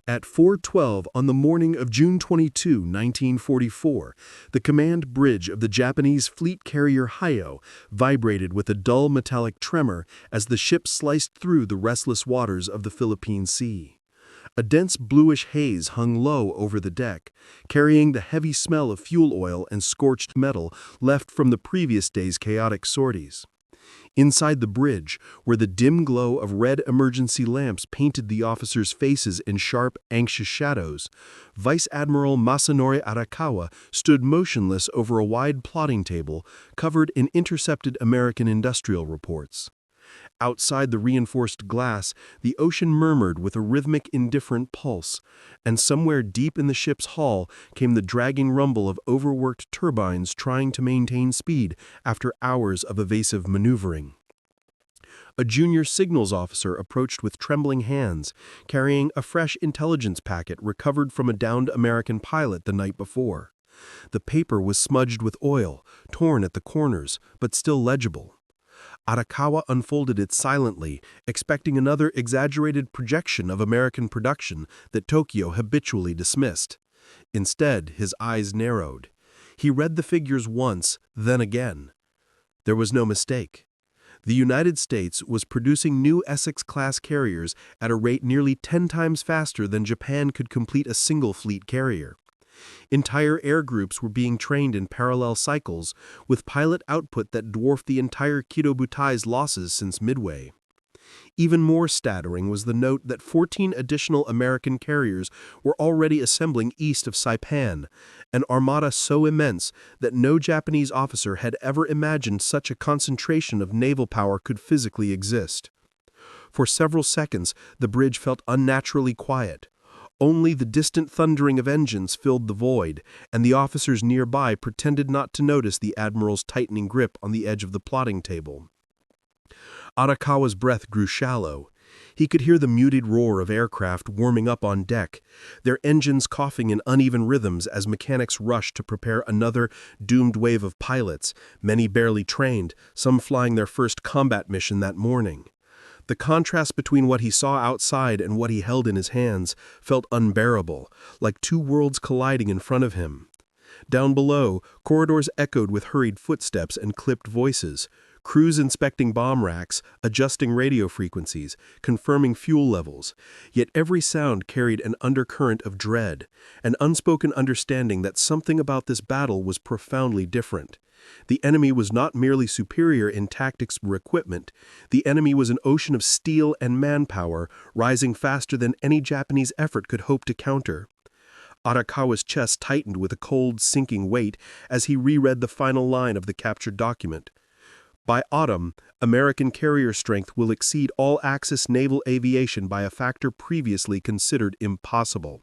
At 4:12 on the morning of June 22, 1944, the command bridge of the Japanese fleet carrier Hiyō vibrated with a dull metallic tremor as the ship sliced through the restless waters of the Philippine Sea. A dense bluish haze hung low over the deck, carrying the heavy smell of fuel oil and scorched metal left from the previous day's chaotic sorties. Inside the bridge, where the dim glow of red emergency lamps painted the officers' faces in sharp, anxious shadows, Vice Admiral Masanori Arakawa stood motionless over a wide plotting table covered in intercepted American industrial reports. Outside the reinforced glass, the ocean murmured with a rhythmic, indifferent pulse, and somewhere deep in the ship's hull came the dragging rumble of overworked turbines trying to maintain speed after hours of evasive maneuvering. A junior signals officer approached with trembling hands, carrying a fresh intelligence packet recovered from a downed American pilot the night before. The paper was smudged with oil, torn at the corners, but still legible. Arakawa unfolded it silently, expecting another exaggerated projection of American production that Tokyo habitually dismissed. Instead, his eyes narrowed. He read the figures once, then again. There was no mistake. The United States was producing new Essex-class carriers at a rate nearly 10 times faster than Japan could complete a single fleet carrier. Entire air groups were being trained in parallel cycles, with pilot output that dwarfed the entire Kido Butai's losses since Midway. Even more staggering was the note that 14 additional American carriers were already assembling east of Saipan, an armada so immense that no Japanese officer had ever imagined such a concentration of naval power could physically exist. For several seconds, the bridge felt unnaturally quiet. Only the distant thundering of engines filled the void, and the officers nearby pretended not to notice the admiral's tightening grip on the edge of the plotting table. Arakawa's breath grew shallow. He could hear the muted roar of aircraft warming up on deck, their engines coughing in uneven rhythms as mechanics rushed to prepare another doomed wave of pilots, many barely trained, some flying their first combat mission that morning. The contrast between what he saw outside and what he held in his hands felt unbearable, like two worlds colliding in front of him. Down below, corridors echoed with hurried footsteps and clipped voices, crews inspecting bomb racks, adjusting radio frequencies, confirming fuel levels. Yet every sound carried an undercurrent of dread, an unspoken understanding that something about this battle was profoundly different. The enemy was not merely superior in tactics or equipment. The enemy was an ocean of steel and manpower, rising faster than any Japanese effort could hope to counter. Arakawa's chest tightened with a cold, sinking weight as he reread the final line of the captured document. By autumn, American carrier strength will exceed all-Axis naval aviation by a factor previously considered impossible.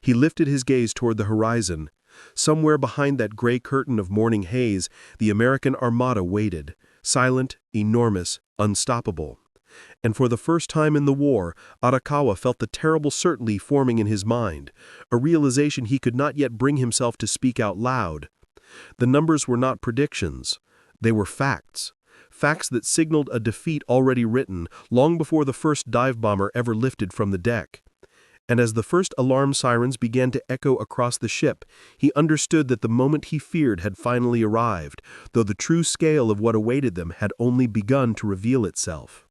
He lifted his gaze toward the horizon. Somewhere behind that gray curtain of morning haze, the American armada waited, silent, enormous, unstoppable. And for the first time in the war, Arakawa felt the terrible certainty forming in his mind, a realization he could not yet bring himself to speak out loud. The numbers were not predictions. They were facts. Facts that signaled a defeat already written, long before the first dive bomber ever lifted from the deck. And as the first alarm sirens began to echo across the ship, he understood that the moment he feared had finally arrived, though the true scale of what awaited them had only begun to reveal itself.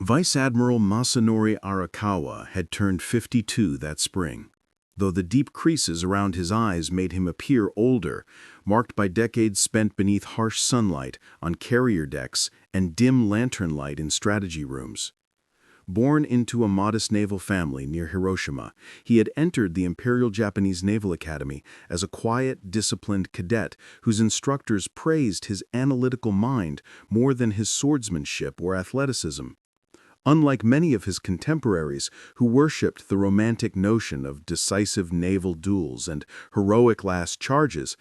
Vice Admiral Masanori Arakawa had turned 52 that spring. Though the deep creases around his eyes made him appear older, marked by decades spent beneath harsh sunlight on carrier decks and dim lantern light in strategy rooms. Born into a modest naval family near Hiroshima, he had entered the Imperial Japanese Naval Academy as a quiet, disciplined cadet whose instructors praised his analytical mind more than his swordsmanship or athleticism. Unlike many of his contemporaries who worshipped the romantic notion of decisive naval duels and heroic last charges,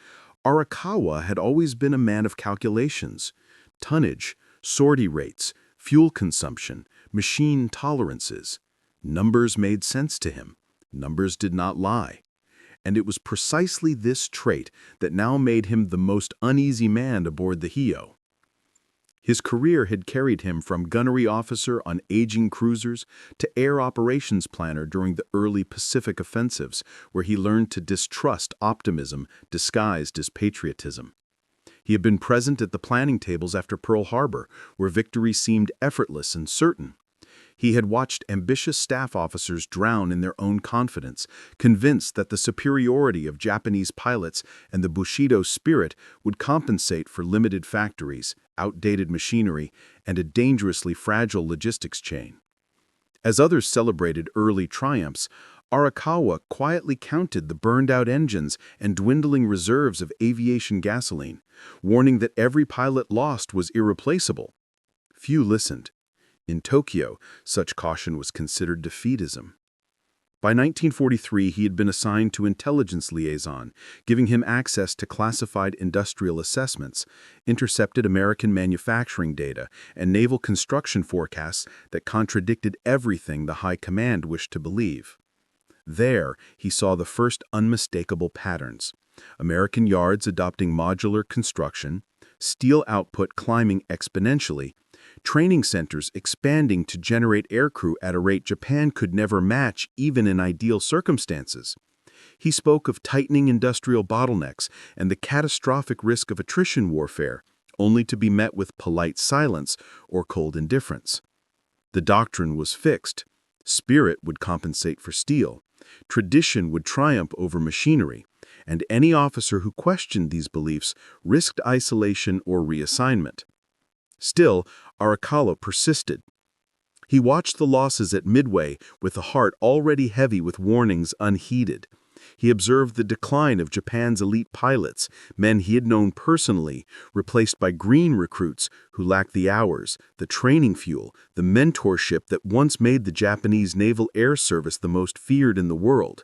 Arakawa had always been a man of calculations. Tonnage, sortie rates, fuel consumption, machine tolerances. Numbers made sense to him. Numbers did not lie. And it was precisely this trait that now made him the most uneasy man aboard the Hiyō. His career had carried him from gunnery officer on aging cruisers to air operations planner during the early Pacific offensives, where he learned to distrust optimism disguised as patriotism. He had been present at the planning tables after Pearl Harbor, where victory seemed effortless and certain. He had watched ambitious staff officers drown in their own confidence, convinced that the superiority of Japanese pilots and the Bushido spirit would compensate for limited factories, outdated machinery, and a dangerously fragile logistics chain. As others celebrated early triumphs, Arakawa quietly counted the burned-out engines and dwindling reserves of aviation gasoline, warning that every pilot lost was irreplaceable. Few listened. In Tokyo, such caution was considered defeatism. By 1943, he had been assigned to intelligence liaison, giving him access to classified industrial assessments, intercepted American manufacturing data, and naval construction forecasts that contradicted everything the High Command wished to believe. There, he saw the first unmistakable patterns: American yards adopting modular construction, steel output climbing exponentially, training centers expanding to generate aircrew at a rate Japan could never match even in ideal circumstances. He spoke of tightening industrial bottlenecks and the catastrophic risk of attrition warfare, only to be met with polite silence or cold indifference. The doctrine was fixed. Spirit would compensate for steel. Tradition would triumph over machinery, and any officer who questioned these beliefs risked isolation or reassignment. Still, Arakawa persisted. He watched the losses at Midway with a heart already heavy with warnings unheeded. He observed the decline of Japan's elite pilots, men he had known personally, replaced by green recruits who lacked the hours, the training fuel, the mentorship that once made the Japanese Naval Air Service the most feared in the world.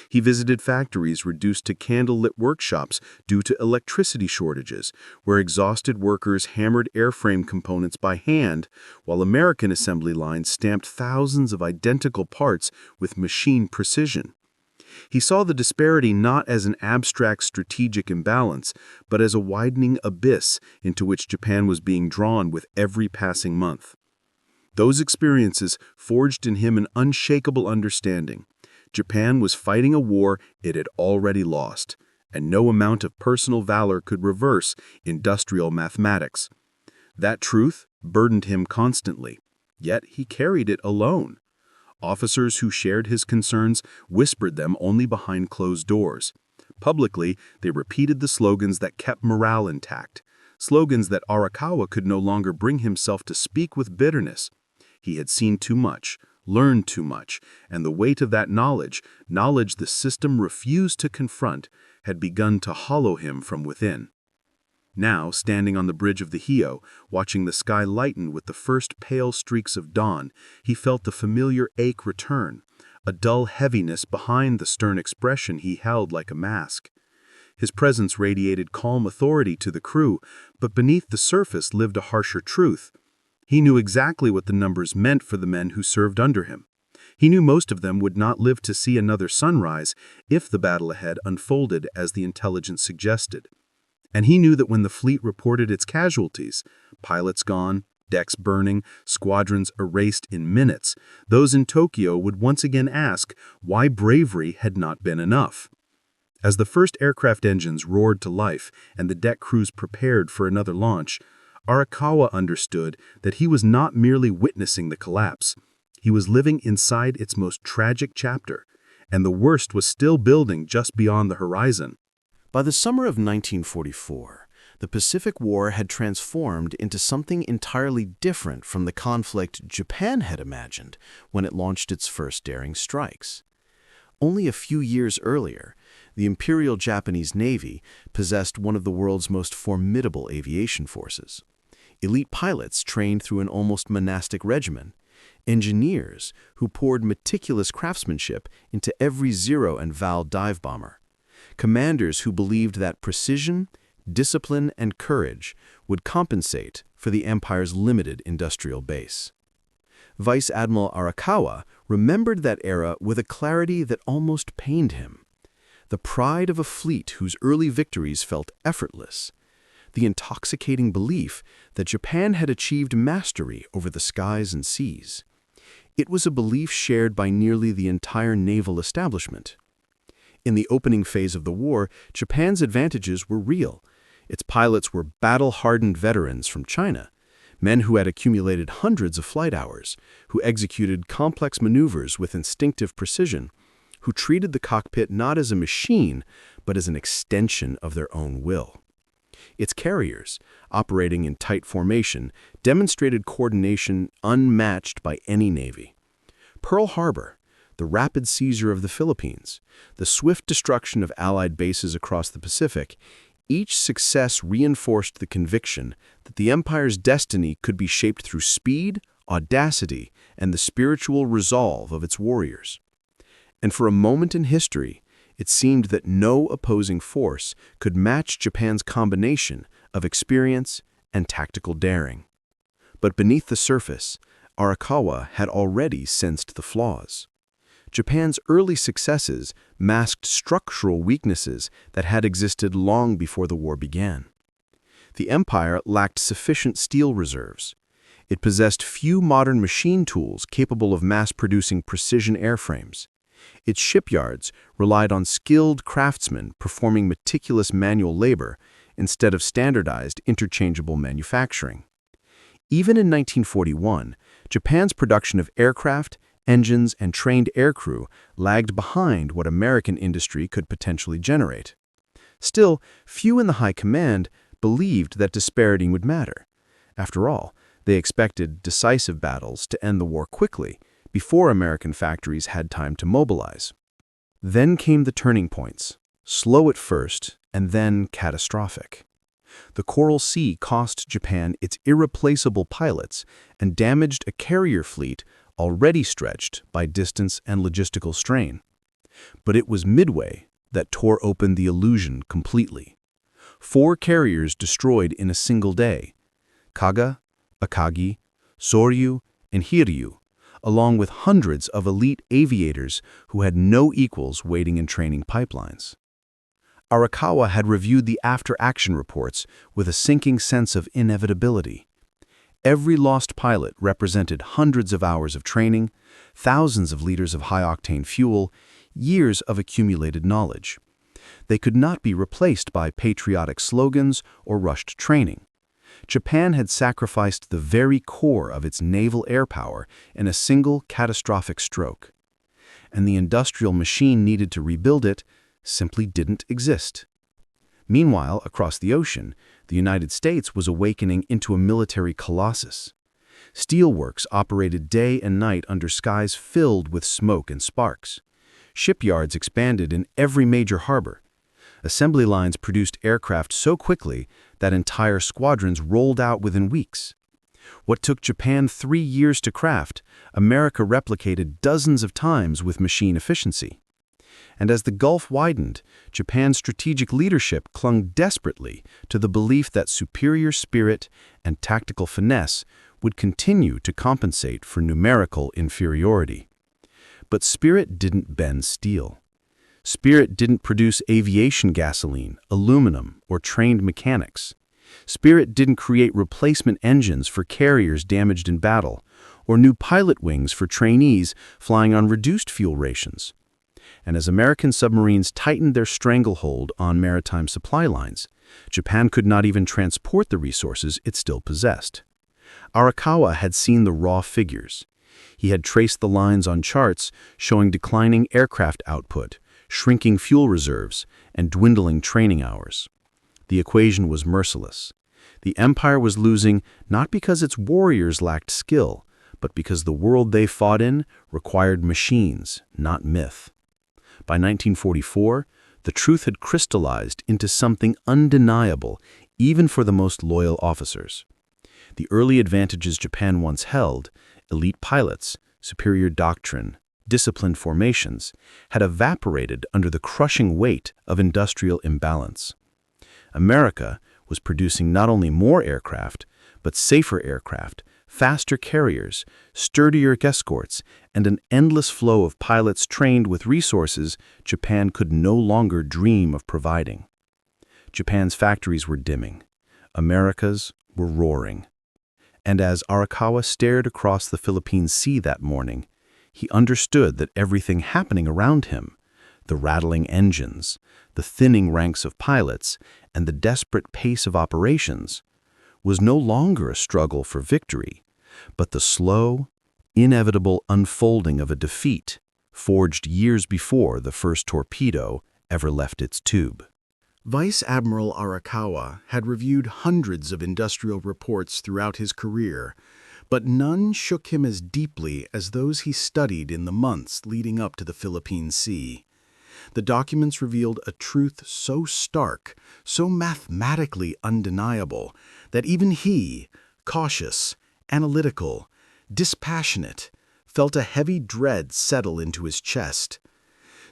He visited factories reduced to candlelit workshops due to electricity shortages, where exhausted workers hammered airframe components by hand, while American assembly lines stamped thousands of identical parts with machine precision. He saw the disparity not as an abstract strategic imbalance, but as a widening abyss into which Japan was being drawn with every passing month. Those experiences forged in him an unshakable understanding. Japan was fighting a war it had already lost, and no amount of personal valor could reverse industrial mathematics. That truth burdened him constantly, yet he carried it alone. Officers who shared his concerns whispered them only behind closed doors. Publicly, they repeated the slogans that kept morale intact, slogans that Arakawa could no longer bring himself to speak with bitterness. He had seen too much, learned too much, and the weight of that knowledge the system refused to confront, had begun to hollow him from within. Now, standing on the bridge of the Hiyō, watching the sky lighten with the first pale streaks of dawn, he felt the familiar ache return, a dull heaviness behind the stern expression he held like a mask. His presence radiated calm authority to the crew, but beneath the surface lived a harsher truth. He knew exactly what the numbers meant for the men who served under him. He knew most of them would not live to see another sunrise if the battle ahead unfolded as the intelligence suggested. And he knew that when the fleet reported its casualties, pilots gone, decks burning, squadrons erased in minutes, those in Tokyo would once again ask why bravery had not been enough. As the first aircraft engines roared to life and the deck crews prepared for another launch, Arakawa understood that he was not merely witnessing the collapse. He was living inside its most tragic chapter, and the worst was still building just beyond the horizon. By the summer of 1944, the Pacific War had transformed into something entirely different from the conflict Japan had imagined when it launched its first daring strikes. Only a few years earlier, the Imperial Japanese Navy possessed one of the world's most formidable aviation forces. Elite pilots trained through an almost monastic regimen, engineers who poured meticulous craftsmanship into every Zero and Val dive bomber, commanders who believed that precision, discipline, and courage would compensate for the empire's limited industrial base. Vice Admiral Arakawa remembered that era with a clarity that almost pained him. The pride of a fleet whose early victories felt effortless, the intoxicating belief that Japan had achieved mastery over the skies and seas. It was a belief shared by nearly the entire naval establishment. In the opening phase of the war, Japan's advantages were real. Its pilots were battle-hardened veterans from China, men who had accumulated hundreds of flight hours, who executed complex maneuvers with instinctive precision, who treated the cockpit not as a machine, but as an extension of their own will. Its carriers, operating in tight formation, demonstrated coordination unmatched by any navy. Pearl Harbor, the rapid seizure of the Philippines, the swift destruction of Allied bases across the Pacific, each success reinforced the conviction that the empire's destiny could be shaped through speed, audacity, and the spiritual resolve of its warriors. And for a moment in history, it seemed that no opposing force could match Japan's combination of experience and tactical daring. But beneath the surface, Arakawa had already sensed the flaws. Japan's early successes masked structural weaknesses that had existed long before the war began. The empire lacked sufficient steel reserves. It possessed few modern machine tools capable of mass-producing precision airframes. Its shipyards relied on skilled craftsmen performing meticulous manual labor instead of standardized interchangeable manufacturing. Even in 1941, Japan's production of aircraft, engines, and trained aircrew lagged behind what American industry could potentially generate. Still, few in the high command believed that disparity would matter. After all, they expected decisive battles to end the war quickly, before American factories had time to mobilize. Then came the turning points, slow at first and then catastrophic. The Coral Sea cost Japan its irreplaceable pilots and damaged a carrier fleet already stretched by distance and logistical strain. But it was Midway that tore open the illusion completely. 4 carriers destroyed in a single day: Kaga, Akagi, Soryu, and Hiryu, along with hundreds of elite aviators who had no equals waiting in training pipelines. Arakawa had reviewed the after-action reports with a sinking sense of inevitability. Every lost pilot represented hundreds of hours of training, thousands of liters of high-octane fuel, years of accumulated knowledge. They could not be replaced by patriotic slogans or rushed training. Japan had sacrificed the very core of its naval air power in a single catastrophic stroke. And the industrial machine needed to rebuild it simply didn't exist. Meanwhile, across the ocean, the United States was awakening into a military colossus. Steelworks operated day and night under skies filled with smoke and sparks. Shipyards expanded in every major harbor. Assembly lines produced aircraft so quickly that entire squadrons rolled out within weeks. What took Japan 3 years to craft, America replicated dozens of times with machine efficiency. And as the gulf widened, Japan's strategic leadership clung desperately to the belief that superior spirit and tactical finesse would continue to compensate for numerical inferiority. But spirit didn't bend steel. Spirit didn't produce aviation gasoline, aluminum, or trained mechanics. Spirit didn't create replacement engines for carriers damaged in battle, or new pilot wings for trainees flying on reduced fuel rations. And as American submarines tightened their stranglehold on maritime supply lines, Japan could not even transport the resources it still possessed. Arakawa had seen the raw figures. He had traced the lines on charts showing declining aircraft output, shrinking fuel reserves, and dwindling training hours. The equation was merciless. The empire was losing not because its warriors lacked skill, but because the world they fought in required machines, not myth. By 1944, the truth had crystallized into something undeniable, even for the most loyal officers. The early advantages Japan once held, elite pilots, superior doctrine, disciplined formations, had evaporated under the crushing weight of industrial imbalance. America was producing not only more aircraft, but safer aircraft, faster carriers, sturdier escorts, and an endless flow of pilots trained with resources Japan could no longer dream of providing. Japan's factories were dimming. Americas were roaring. And as Arakawa stared across the Philippine Sea that morning, he understood that everything happening around him, the rattling engines, the thinning ranks of pilots, and the desperate pace of operations, was no longer a struggle for victory, but the slow, inevitable unfolding of a defeat forged years before the first torpedo ever left its tube. Vice Admiral Arakawa had reviewed hundreds of industrial reports throughout his career, but none shook him as deeply as those he studied in the months leading up to the Philippine Sea. The documents revealed a truth so stark, so mathematically undeniable, that even he, cautious, analytical, dispassionate, felt a heavy dread settle into his chest.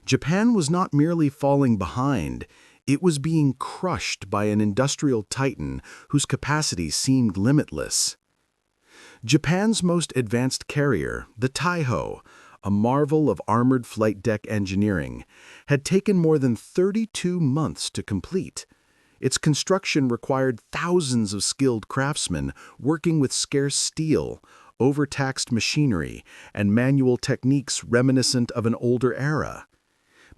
Japan was not merely falling behind, it was being crushed by an industrial titan whose capacity seemed limitless. Japan's most advanced carrier, the Taiho, a marvel of armored flight deck engineering, had taken more than 32 months to complete. Its construction required thousands of skilled craftsmen working with scarce steel, overtaxed machinery, and manual techniques reminiscent of an older era.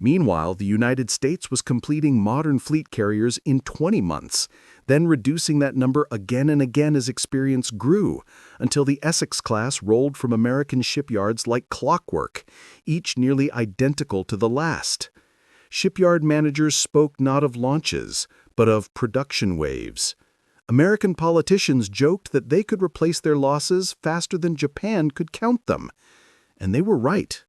Meanwhile, the United States was completing modern fleet carriers in 20 months, then reducing that number again and again as experience grew, until the Essex class rolled from American shipyards like clockwork, each nearly identical to the last. Shipyard managers spoke not of launches, but of production waves. American politicians joked that they could replace their losses faster than Japan could count them. And they were right.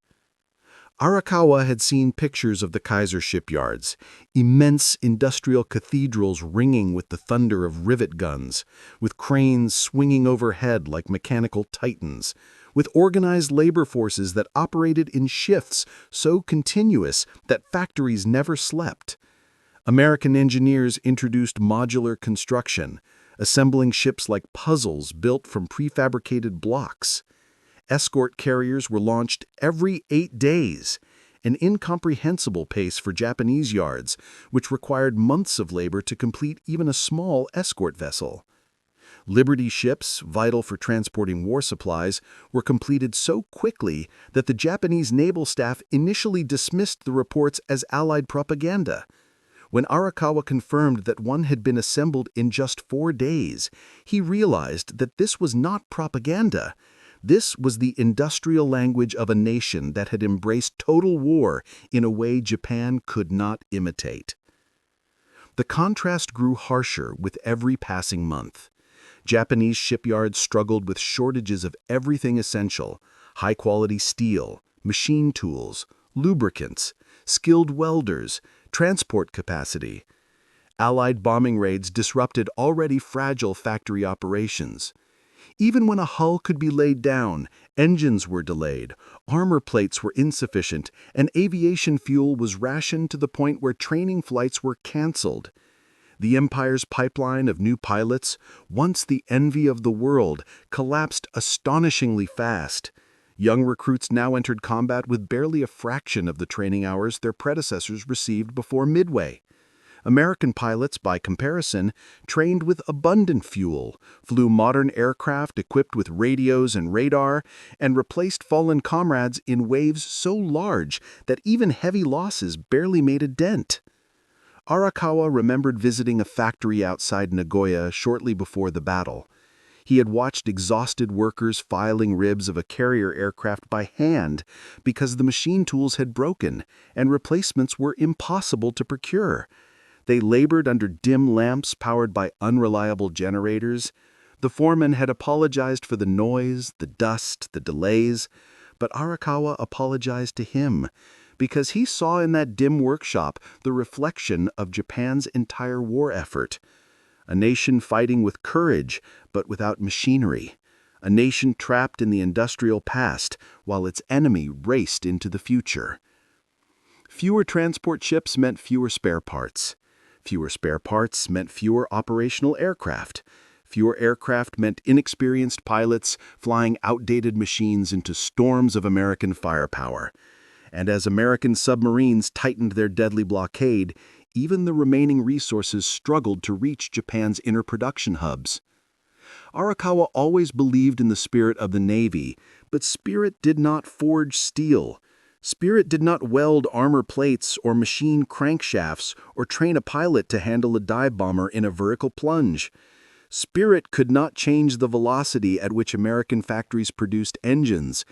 Arakawa had seen pictures of the Kaiser shipyards, immense industrial cathedrals ringing with the thunder of rivet guns, with cranes swinging overhead like mechanical titans, with organized labor forces that operated in shifts so continuous that factories never slept. American engineers introduced modular construction, assembling ships like puzzles built from prefabricated blocks. Escort carriers were launched every 8 days, an incomprehensible pace for Japanese yards, which required months of labor to complete even a small escort vessel. Liberty ships, vital for transporting war supplies, were completed so quickly that the Japanese naval staff initially dismissed the reports as Allied propaganda. When Arakawa confirmed that one had been assembled in just 4 days, he realized that this was not propaganda. This was the industrial language of a nation that had embraced total war in a way Japan could not imitate. The contrast grew harsher with every passing month. Japanese shipyards struggled with shortages of everything essential: high-quality steel, machine tools, lubricants, skilled welders, transport capacity. Allied bombing raids disrupted already fragile factory operations. Even when a hull could be laid down, engines were delayed, armor plates were insufficient, and aviation fuel was rationed to the point where training flights were canceled. The Empire's pipeline of new pilots, once the envy of the world, collapsed astonishingly fast. Young recruits now entered combat with barely a fraction of the training hours their predecessors received before Midway. American pilots, by comparison, trained with abundant fuel, flew modern aircraft equipped with radios and radar, and replaced fallen comrades in waves so large that even heavy losses barely made a dent. Arakawa remembered visiting a factory outside Nagoya shortly before the battle. He had watched exhausted workers filing ribs of a carrier aircraft by hand because the machine tools had broken and replacements were impossible to procure. They labored under dim lamps powered by unreliable generators. The foreman had apologized for the noise, the dust, the delays, but Arakawa apologized to him because he saw in that dim workshop the reflection of Japan's entire war effort. A nation fighting with courage, but without machinery. A nation trapped in the industrial past while its enemy raced into the future. Fewer transport ships meant fewer spare parts. Fewer spare parts meant fewer operational aircraft. Fewer aircraft meant inexperienced pilots flying outdated machines into storms of American firepower. And as American submarines tightened their deadly blockade, even the remaining resources struggled to reach Japan's inner production hubs. Arakawa always believed in the spirit of the Navy, but spirit did not forge steel. Spirit did not weld armor plates or machine crankshafts or train a pilot to handle a dive bomber in a vertical plunge. Spirit could not change the velocity at which American factories produced engines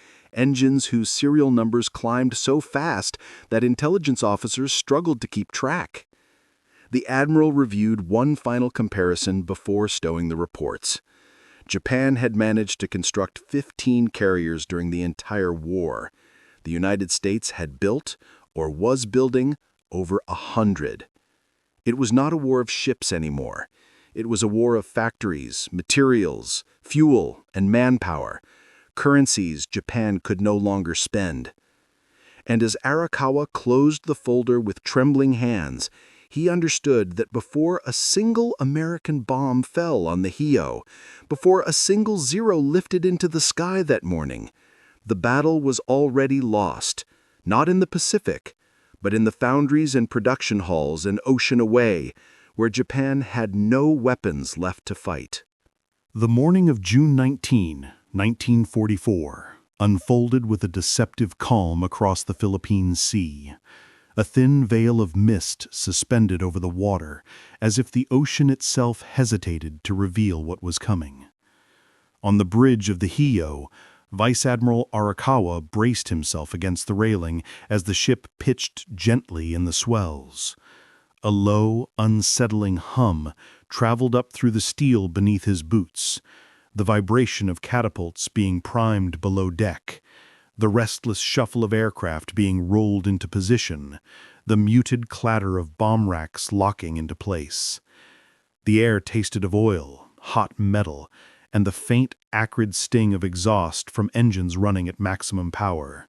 whose serial numbers climbed so fast that intelligence officers struggled to keep track. The admiral reviewed one final comparison before stowing the reports. Japan had managed to construct 15 carriers during the entire war. The United States had built, or was building, over 100. It was not a war of ships anymore. It was a war of factories, materials, fuel, and manpower, currencies Japan could no longer spend. And as Arakawa closed the folder with trembling hands, he understood that before a single American bomb fell on the Hiyō, before a single zero lifted into the sky that morning, the battle was already lost, not in the Pacific, but in the foundries and production halls an ocean away, where Japan had no weapons left to fight. The morning of June 19, 1944, unfolded with a deceptive calm across the Philippine Sea. A thin veil of mist suspended over the water, as if the ocean itself hesitated to reveal what was coming. On the bridge of the Hiyō, Vice Admiral Arakawa braced himself against the railing as the ship pitched gently in the swells. A low, unsettling hum traveled up through the steel beneath his boots, the vibration of catapults being primed below deck, the restless shuffle of aircraft being rolled into position, the muted clatter of bomb racks locking into place. The air tasted of oil, hot metal, and the faint, acrid sting of exhaust from engines running at maximum power.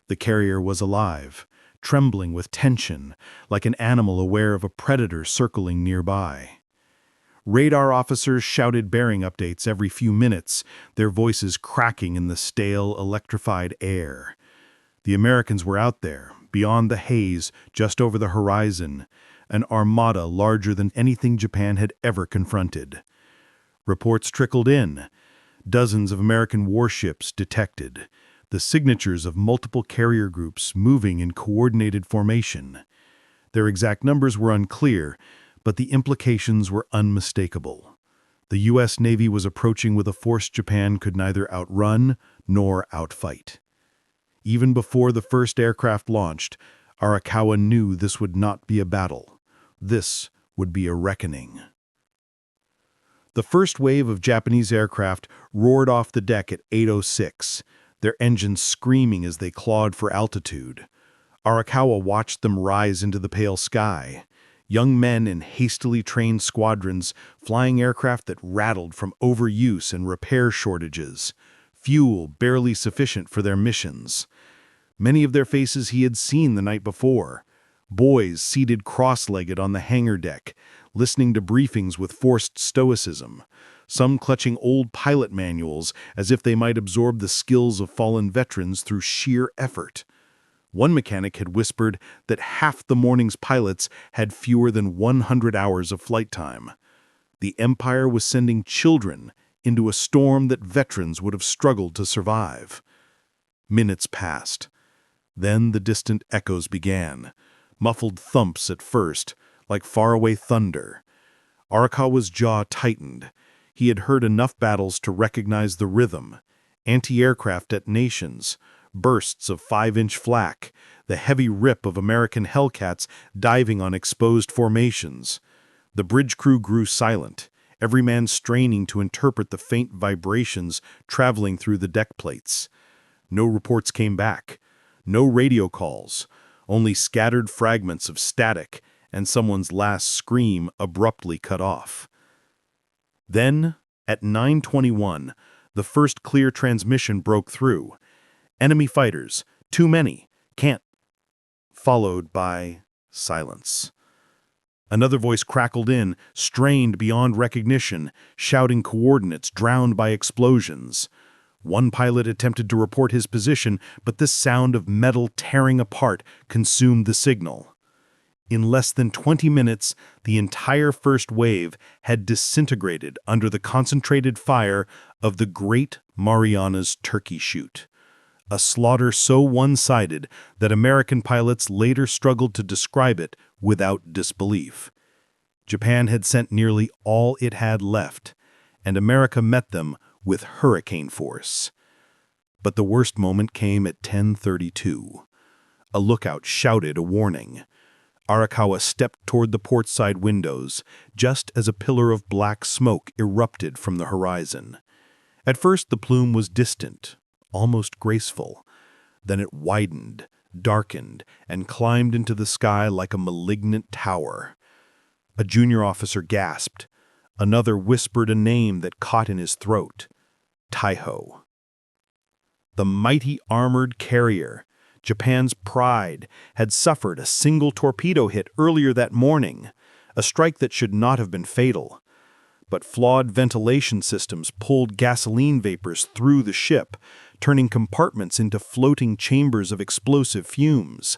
The carrier was alive, trembling with tension, like an animal aware of a predator circling nearby. Radar officers shouted bearing updates every few minutes, their voices cracking in the stale, electrified air. The Americans were out there, beyond the haze, just over the horizon, an armada larger than anything Japan had ever confronted. Reports trickled in. Dozens of American warships detected, the signatures of multiple carrier groups moving in coordinated formation. Their exact numbers were unclear, but the implications were unmistakable. The U.S. Navy was approaching with a force Japan could neither outrun nor outfight. Even before the first aircraft launched, Arakawa knew this would not be a battle. This would be a reckoning. The first wave of Japanese aircraft roared off the deck at 8:06, their engines screaming as they clawed for altitude. Arakawa watched them rise into the pale sky. Young men in hastily trained squadrons, flying aircraft that rattled from overuse and repair shortages, fuel barely sufficient for their missions. Many of their faces he had seen the night before. Boys seated cross-legged on the hangar deck, listening to briefings with forced stoicism, some clutching old pilot manuals as if they might absorb the skills of fallen veterans through sheer effort. One mechanic had whispered that half the morning's pilots had fewer than 100 hours of flight time. The Empire was sending children into a storm that veterans would have struggled to survive. Minutes passed. Then the distant echoes began, muffled thumps at first, like faraway thunder. Arakawa's jaw tightened. He had heard enough battles to recognize the rhythm. Anti-aircraft detonations, bursts of 5-inch flak, the heavy rip of American Hellcats diving on exposed formations. The bridge crew grew silent, every man straining to interpret the faint vibrations traveling through the deck plates. No reports came back, no radio calls, only scattered fragments of static and someone's last scream abruptly cut off. Then, at 9:21, the first clear transmission broke through. Enemy fighters, too many, can't. Followed by silence. Another voice crackled in, strained beyond recognition, shouting coordinates drowned by explosions. One pilot attempted to report his position, but the sound of metal tearing apart consumed the signal. In less than 20 minutes, the entire first wave had disintegrated under the concentrated fire of the Great Marianas Turkey Shoot. A slaughter so one-sided that American pilots later struggled to describe it without disbelief. Japan had sent nearly all it had left, and America met them with hurricane force. But the worst moment came at 10:32. A lookout shouted a warning. Arakawa stepped toward the port-side windows, just as a pillar of black smoke erupted from the horizon. At first the plume was distant, almost graceful. Then it widened, darkened, and climbed into the sky like a malignant tower. A junior officer gasped. Another whispered a name that caught in his throat. Hiyō. The mighty armored carrier, Japan's pride, had suffered a single torpedo hit earlier that morning, a strike that should not have been fatal. But flawed ventilation systems pulled gasoline vapors through the ship, turning compartments into floating chambers of explosive fumes.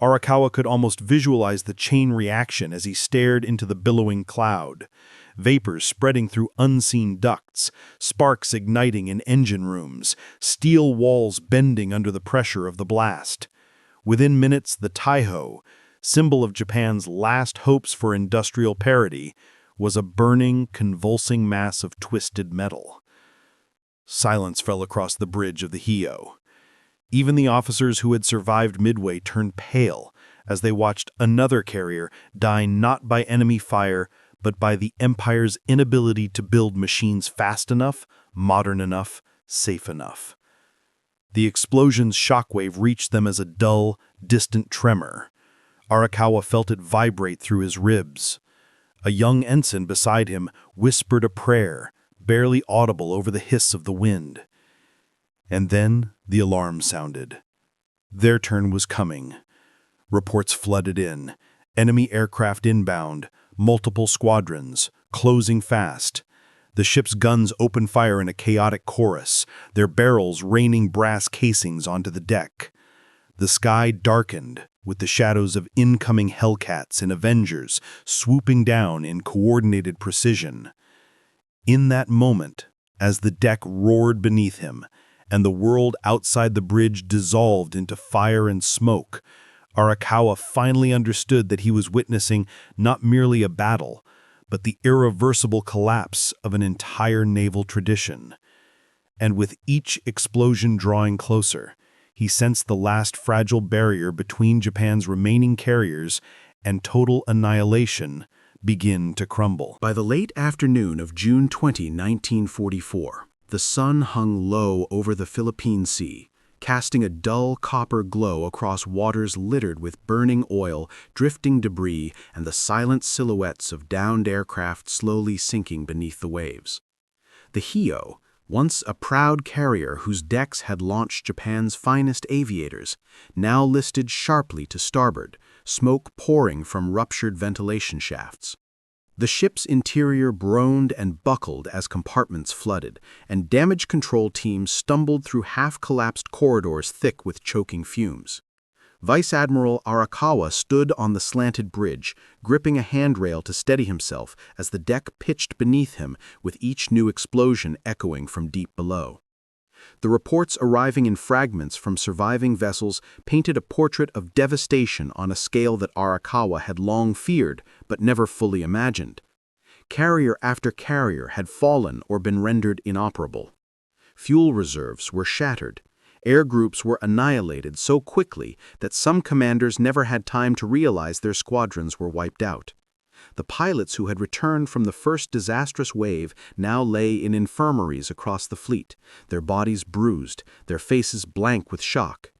Arakawa could almost visualize the chain reaction as he stared into the billowing cloud. Vapors spreading through unseen ducts, sparks igniting in engine rooms, steel walls bending under the pressure of the blast. Within minutes, the Hiyō, symbol of Japan's last hopes for industrial parity, was a burning, convulsing mass of twisted metal. Silence fell across the bridge of the Hiyō. Even the officers who had survived Midway turned pale as they watched another carrier die not by enemy fire, but by the Empire's inability to build machines fast enough, modern enough, safe enough. The explosion's shockwave reached them as a dull, distant tremor. Arakawa felt it vibrate through his ribs. A young ensign beside him whispered a prayer, barely audible over the hiss of the wind. And then the alarm sounded. Their turn was coming. Reports flooded in. Enemy aircraft inbound, multiple squadrons, closing fast. The ship's guns opened fire in a chaotic chorus, their barrels raining brass casings onto the deck. The sky darkened, with the shadows of incoming Hellcats and Avengers swooping down in coordinated precision. In that moment, as the deck roared beneath him, and the world outside the bridge dissolved into fire and smoke, Arakawa finally understood that he was witnessing not merely a battle, but the irreversible collapse of an entire naval tradition. And with each explosion drawing closer, he sensed the last fragile barrier between Japan's remaining carriers and total annihilation begin to crumble. By the late afternoon of June 20, 1944, the sun hung low over the Philippine Sea, casting a dull copper glow across waters littered with burning oil, drifting debris, and the silent silhouettes of downed aircraft slowly sinking beneath the waves. The Hiyō, once a proud carrier whose decks had launched Japan's finest aviators, now listed sharply to starboard, smoke pouring from ruptured ventilation shafts. The ship's interior groaned and buckled as compartments flooded, and damage control teams stumbled through half-collapsed corridors thick with choking fumes. Vice Admiral Arakawa stood on the slanted bridge, gripping a handrail to steady himself as the deck pitched beneath him with each new explosion echoing from deep below. The reports arriving in fragments from surviving vessels painted a portrait of devastation on a scale that Arakawa had long feared but never fully imagined. Carrier after carrier had fallen or been rendered inoperable. Fuel reserves were shattered. Air groups were annihilated so quickly that some commanders never had time to realize their squadrons were wiped out. The pilots who had returned from the first disastrous wave now lay in infirmaries across the fleet, their bodies bruised, their faces blank with shock.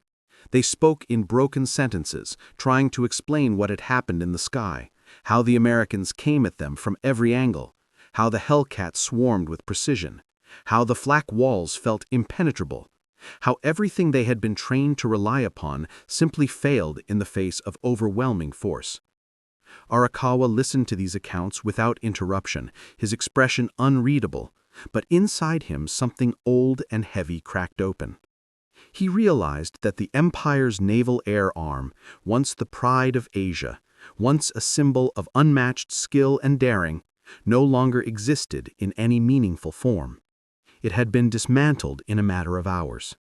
They spoke in broken sentences, trying to explain what had happened in the sky, how the Americans came at them from every angle, how the Hellcats swarmed with precision, how the flak walls felt impenetrable, how everything they had been trained to rely upon simply failed in the face of overwhelming force. Arakawa listened to these accounts without interruption, his expression unreadable, but inside him something old and heavy cracked open. He realized that the Empire's naval air arm, once the pride of Asia, once a symbol of unmatched skill and daring, no longer existed in any meaningful form. It had been dismantled in a matter of hours.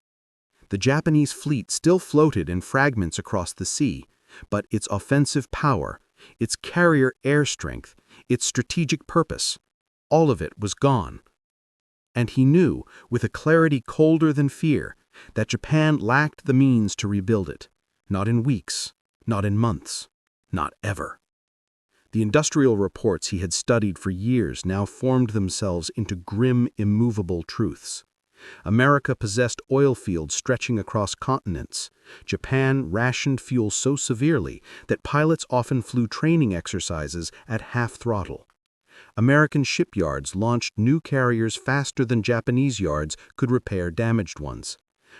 The Japanese fleet still floated in fragments across the sea, but its offensive power, its carrier air strength, its strategic purpose, all of it was gone. And he knew, with a clarity colder than fear, that Japan lacked the means to rebuild it, not in weeks, not in months, not ever. The industrial reports he had studied for years now formed themselves into grim, immovable truths. America possessed oil fields stretching across continents. Japan rationed fuel so severely that pilots often flew training exercises at half throttle. American shipyards launched new carriers faster than Japanese yards could repair damaged ones.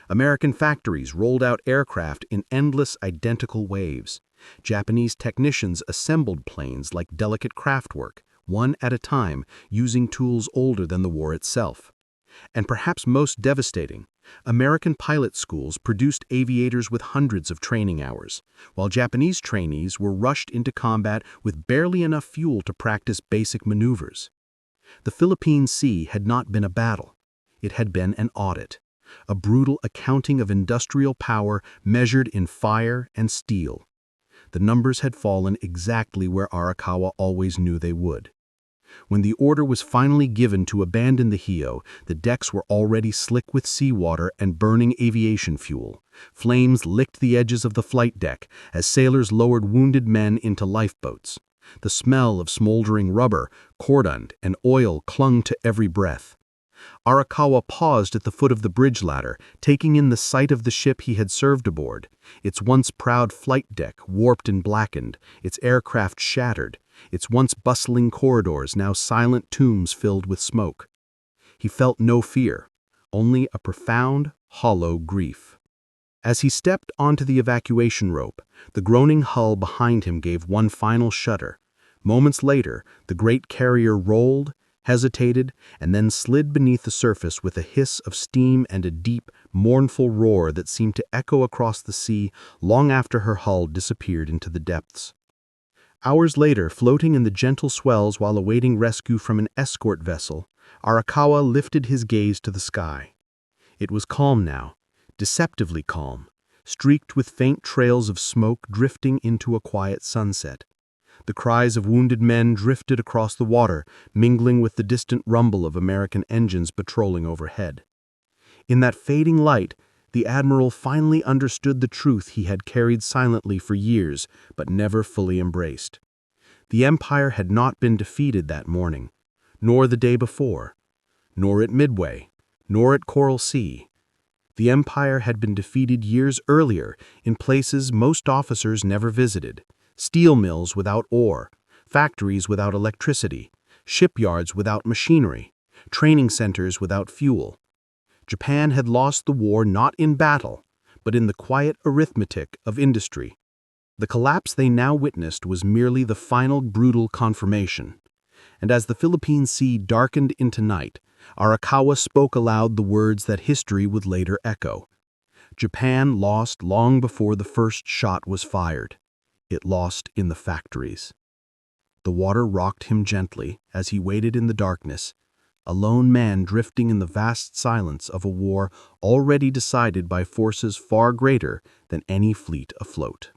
American factories rolled out aircraft in endless identical waves. Japanese technicians assembled planes like delicate craftwork, one at a time, using tools older than the war itself. And perhaps most devastating, American pilot schools produced aviators with hundreds of training hours, while Japanese trainees were rushed into combat with barely enough fuel to practice basic maneuvers. The Philippine Sea had not been a battle. It had been an audit, a brutal accounting of industrial power measured in fire and steel. The numbers had fallen exactly where Arakawa always knew they would. When the order was finally given to abandon the Hiyō, the decks were already slick with seawater and burning aviation fuel. Flames licked the edges of the flight deck as sailors lowered wounded men into lifeboats. The smell of smoldering rubber, cordon, and oil clung to every breath. Arakawa paused at the foot of the bridge ladder, taking in the sight of the ship he had served aboard. Its once proud flight deck warped and blackened, its aircraft shattered, its once bustling corridors now silent tombs filled with smoke. He felt no fear, only a profound, hollow grief. As he stepped onto the evacuation rope, the groaning hull behind him gave one final shudder. Moments later, the great carrier rolled, hesitated, and then slid beneath the surface with a hiss of steam and a deep, mournful roar that seemed to echo across the sea long after her hull disappeared into the depths. Hours later, floating in the gentle swells while awaiting rescue from an escort vessel, Arakawa lifted his gaze to the sky. It was calm now, deceptively calm, streaked with faint trails of smoke drifting into a quiet sunset. The cries of wounded men drifted across the water, mingling with the distant rumble of American engines patrolling overhead. In that fading light, the Admiral finally understood the truth he had carried silently for years, but never fully embraced. The Empire had not been defeated that morning, nor the day before, nor at Midway, nor at Coral Sea. The Empire had been defeated years earlier in places most officers never visited: steel mills without ore, factories without electricity, shipyards without machinery, training centers without fuel. Japan had lost the war not in battle, but in the quiet arithmetic of industry. The collapse they now witnessed was merely the final brutal confirmation. And as the Philippine Sea darkened into night, Arakawa spoke aloud the words that history would later echo. Japan lost long before the first shot was fired. It lost in the factories. The water rocked him gently as he waited in the darkness, a lone man drifting in the vast silence of a war already decided by forces far greater than any fleet afloat.